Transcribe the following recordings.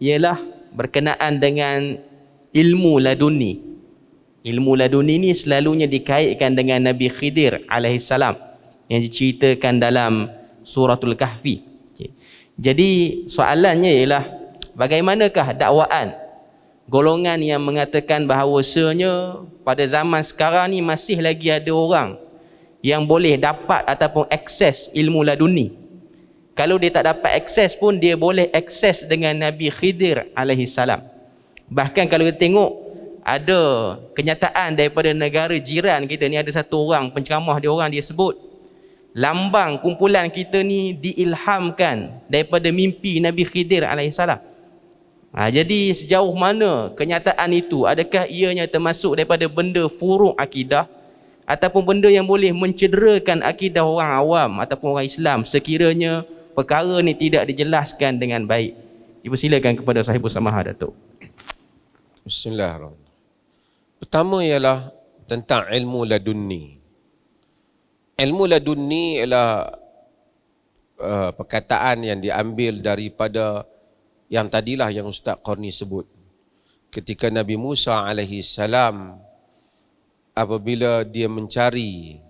ialah berkenaan dengan ilmu laduni. Ilmu laduni ni selalunya dikaitkan dengan Nabi Khidir alaihissalam yang diceritakan dalam suratul Kahfi. Okay. Jadi soalannya ialah bagaimanakah dakwaan golongan yang mengatakan bahawasanya pada zaman sekarang ni masih lagi ada orang yang boleh dapat ataupun akses ilmu laduni. Kalau dia tak dapat akses pun dia boleh akses dengan Nabi Khidir alaihissalam. Bahkan kalau kita tengok ada kenyataan daripada negara jiran kita ni, ada satu orang penceramah dia sebut lambang kumpulan kita ni diilhamkan daripada mimpi Nabi Khidir alaihissalam. Jadi sejauh mana kenyataan itu, adakah ianya termasuk daripada benda furuk akidah ataupun benda yang boleh mencederakan akidah orang awam ataupun orang Islam sekiranya perkara ni tidak dijelaskan dengan baik? Dipersilakan kepada sahibul samahah, Datuk. Bismillahirrahmanirrahim. Pertama ialah tentang ilmu laduni. Ilmu laduni ialah perkataan yang diambil daripada yang tadilah yang Ustaz Qarni sebut. Ketika Nabi Musa alaihi salam apabila dia mencari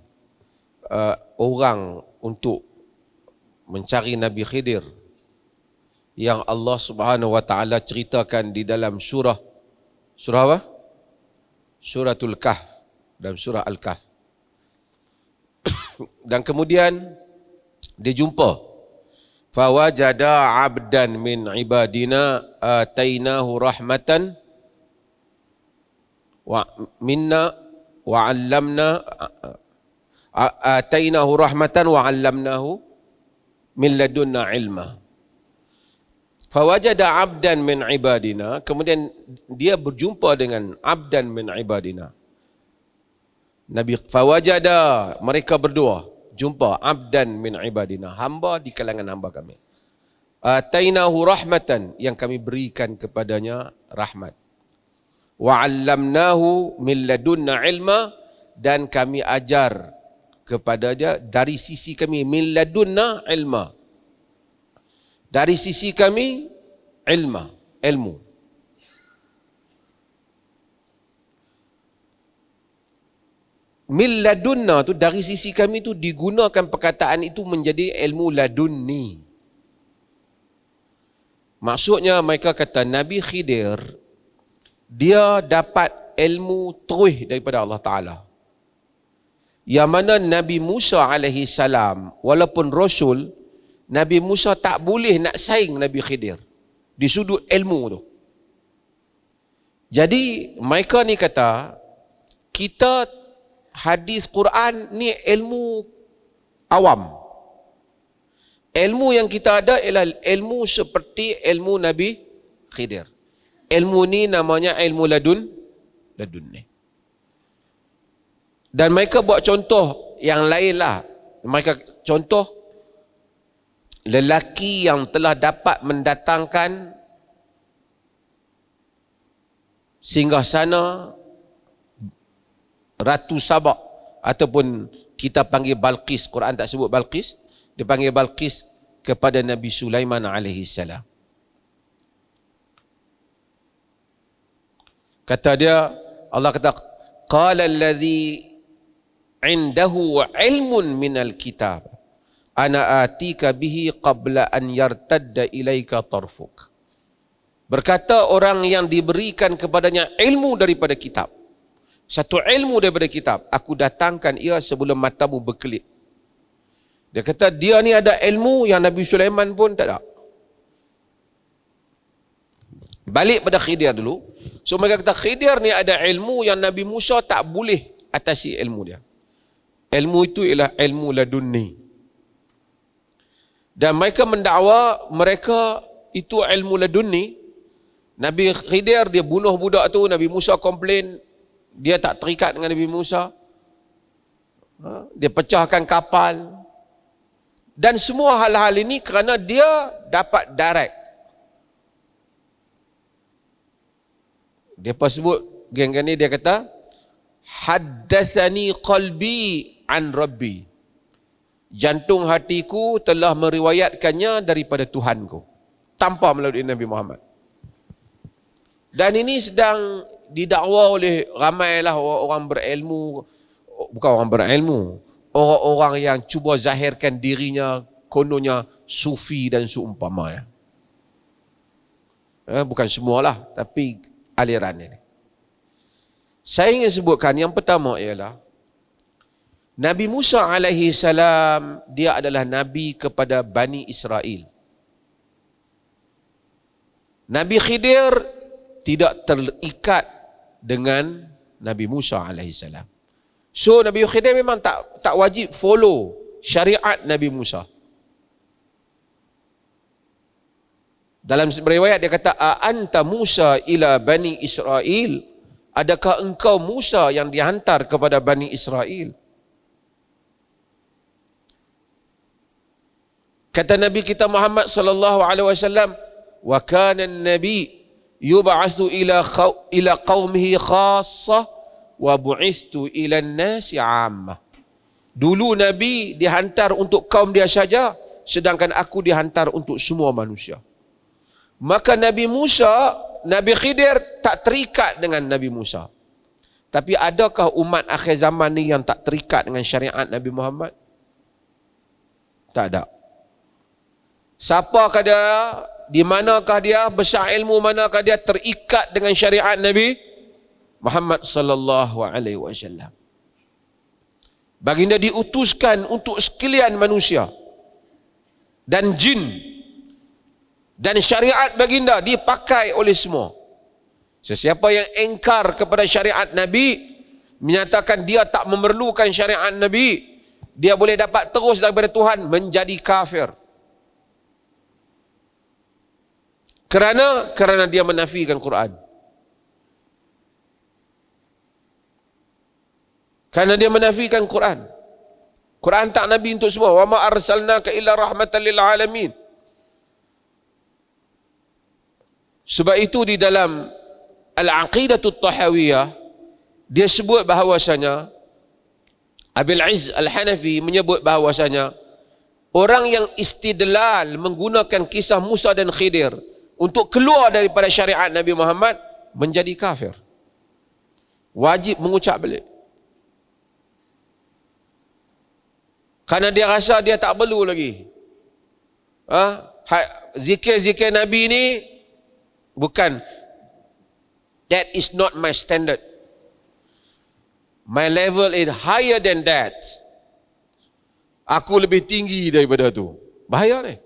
orang untuk mencari Nabi Khidir yang Allah Subhanahu wa taala ceritakan di dalam surah apa? Suratul Kahf, dalam surah Al-Kahf. Dan kemudian dia jumpa fawajada 'abdan min ibadina atainahu rahmatan wa minna wa 'allamna atainahu rahmatan wa 'allamnahu min ladunna ilma. Fawajada 'abdan min ibadina, kemudian dia berjumpa dengan 'abdan min ibadina. Nabi fawajada, mereka berdua jumpa 'abdan min ibadina, hamba di kalangan hamba kami. Atainahu rahmatan, yang kami berikan kepadanya rahmat. Wa 'allamnahu min ladunna ilma, dan kami ajar kepadanya dari sisi kami, min ladunna ilma, dari sisi kami ilmu. Min ladunna tu, dari sisi kami tu digunakan perkataan itu menjadi ilmu ladunni. Maksudnya mereka kata Nabi Khidir dia dapat ilmu terus daripada Allah Ta'ala. Yang mana Nabi Musa alaihi salam walaupun Rasul, Nabi Musa tak boleh nak saing Nabi Khidir di sudut ilmu tu. Jadi mereka ni kata, kita hadis Quran ni ilmu awam. Ilmu yang kita ada ialah ilmu seperti ilmu Nabi Khidir. Ilmu ni namanya ilmu ladun ni. Dan mereka buat contoh yang lain lah. Mereka contoh lelaki yang telah dapat mendatangkan singgasana Ratu Sabak, ataupun kita panggil Balqis. Quran tak sebut Balqis, dia panggil Balqis kepada Nabi Sulaiman alaihi salam. Kata dia, Allah kata, qala allazi indahu ilmun minal kitab ana atika bihi qabla an yartadda ilaika tarfuk. Berkata orang yang diberikan kepadanya ilmu daripada kitab, satu ilmu daripada kitab, aku datangkan ia sebelum matamu berkelip. Dia kata dia ni ada ilmu yang Nabi Sulaiman pun tak ada. Balik pada Khidir dulu. So mereka kata Khidir ni ada ilmu yang Nabi Musa tak boleh atasi ilmu dia. Ilmu itu ialah ilmu ladunni. Dan mereka mendakwa mereka itu ilmu ladunni. Nabi Khidir dia bunuh budak tu, Nabi Musa komplain dia tak terikat dengan Nabi Musa. Dia pecahkan kapal. Dan semua hal-hal ini kerana dia dapat direct. Dia pas sebut geng-geng ni, dia kata haddatsani qalbi an rabbi. Jantung hatiku telah meriwayatkannya daripada Tuhanku tanpa melalui Nabi Muhammad. Dan ini sedang didakwa oleh ramailah orang-orang berilmu, bukan orang berilmu, orang-orang yang cuba zahirkan dirinya kononnya sufi dan seumpamanya. Bukan semualah, tapi aliran ini. Saya ingin sebutkan yang pertama ialah Nabi Musa alaihi salam, dia adalah nabi kepada Bani Israel. Nabi Khidir tidak terikat dengan Nabi Musa alaihi salam. So Nabi Khidir memang tak wajib follow syariat Nabi Musa. Dalam riwayat dia kata, anta Musa ila Bani Israel, adakah engkau Musa yang dihantar kepada Bani Israel? Kata Nabi kita Muhammad sallallahu alaihi wasallam, wa kana an-nabi yub'atsu ila qaumihi khassah wa bu'istu ila an-nasi 'ammah. Dulu Nabi dihantar untuk kaum dia saja, sedangkan aku dihantar untuk semua manusia. Maka Nabi Musa, Nabi Khidir tak terikat dengan Nabi Musa. Tapi adakah umat akhir zaman ni yang tak terikat dengan syariat Nabi Muhammad? Tak ada. Siapakah dia? Di manakah dia? Besar ilmu manakah dia terikat dengan syariat Nabi Muhammad sallallahu alaihi wasallam? Baginda diutuskan untuk sekalian manusia dan jin. Dan syariat baginda dipakai oleh semua. Sesiapa yang engkar kepada syariat Nabi, menyatakan dia tak memerlukan syariat Nabi, dia boleh dapat terus daripada Tuhan, menjadi kafir. Kerana dia menafikan Quran. Kerana dia menafikan Quran. Quran tak Nabi untuk semua. Wa ma arsalnaka illa rahmatan lil alamin. Sebab itu di dalam Al-Aqidatut Tahawiyah dia sebut bahawasanya, Abil Izz Al-Hanafi menyebut bahawasanya orang yang istidlal menggunakan kisah Musa dan Khidir untuk keluar daripada syariat Nabi Muhammad menjadi kafir. Wajib mengucap balik. Kerana dia rasa dia tak perlu lagi. Zikir-zikir Nabi ni bukan, that is not my standard. My level is higher than that. Aku lebih tinggi daripada tu. Bahaya ni.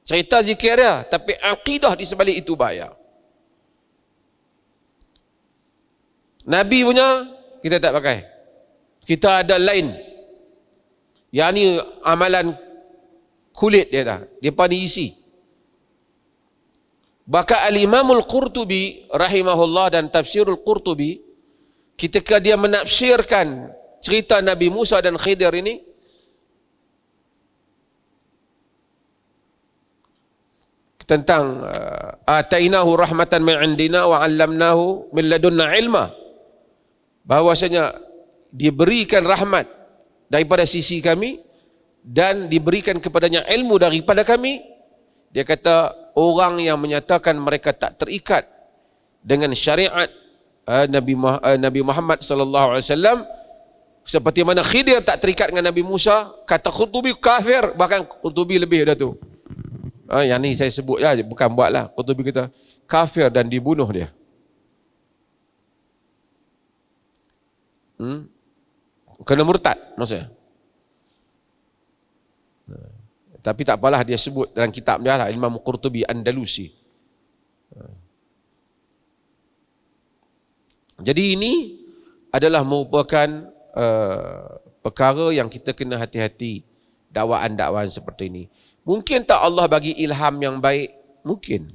Cerita zikir dia, tapi akidah di sebalik itu bahaya. Nabi punya kita tak pakai. Kita ada lain. Yang ni amalan kulit dia tak. Dia pada isi. Bahkan Al-Imamul Qurtubi rahimahullah dan Tafsirul Qurtubi, ketika dia menafsirkan cerita Nabi Musa dan Khidir ini, tentang atainahu rahmatan min indina wa 'allamnahu min ladunna ilma, bahwasanya diberikan rahmat daripada sisi kami dan diberikan kepadanya ilmu daripada kami. Dia kata orang yang menyatakan mereka tak terikat dengan syariat Nabi Muhammad sallallahu alaihi wasallam, seperti mana Khidir tak terikat dengan Nabi Musa, kata Qurtubi kafir, bahkan Qurtubi lebih dah tu. Yang ni saya sebut ya, bukan buatlah. Qurtubi kata kafir dan dibunuh dia. Kena murtad maksudnya. Tapi tak apalah, dia sebut dalam kitab dia lah, Imam Qurtubi Andalusi. Jadi ini adalah merupakan perkara yang kita kena hati-hati, dakwaan-dakwaan seperti ini. Mungkin tak Allah bagi ilham yang baik? Mungkin.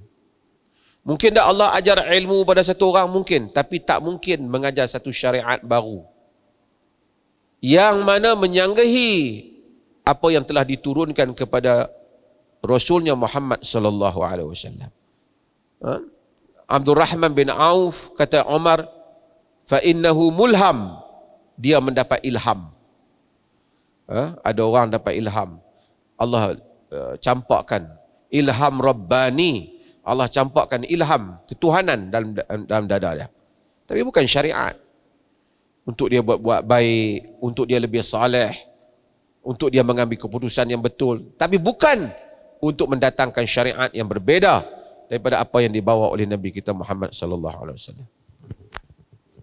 Mungkin tak Allah ajar ilmu pada satu orang? Mungkin. Tapi tak mungkin mengajar satu syariat baru yang mana menyanggahi apa yang telah diturunkan kepada Rasulnya Muhammad sallallahu alaihi wasallam. Abdul Rahman bin Auf kata Umar, fa innahu mulham, dia mendapat ilham. Ada orang dapat ilham, Allah campakkan ilham rabbani, Allah campakkan ilham ketuhanan dalam dada dia. Tapi bukan syariat. Untuk dia buat baik, untuk dia lebih soleh, untuk dia mengambil keputusan yang betul. Tapi bukan untuk mendatangkan syariat yang berbeza daripada apa yang dibawa oleh Nabi kita Muhammad sallallahu alaihi wasallam.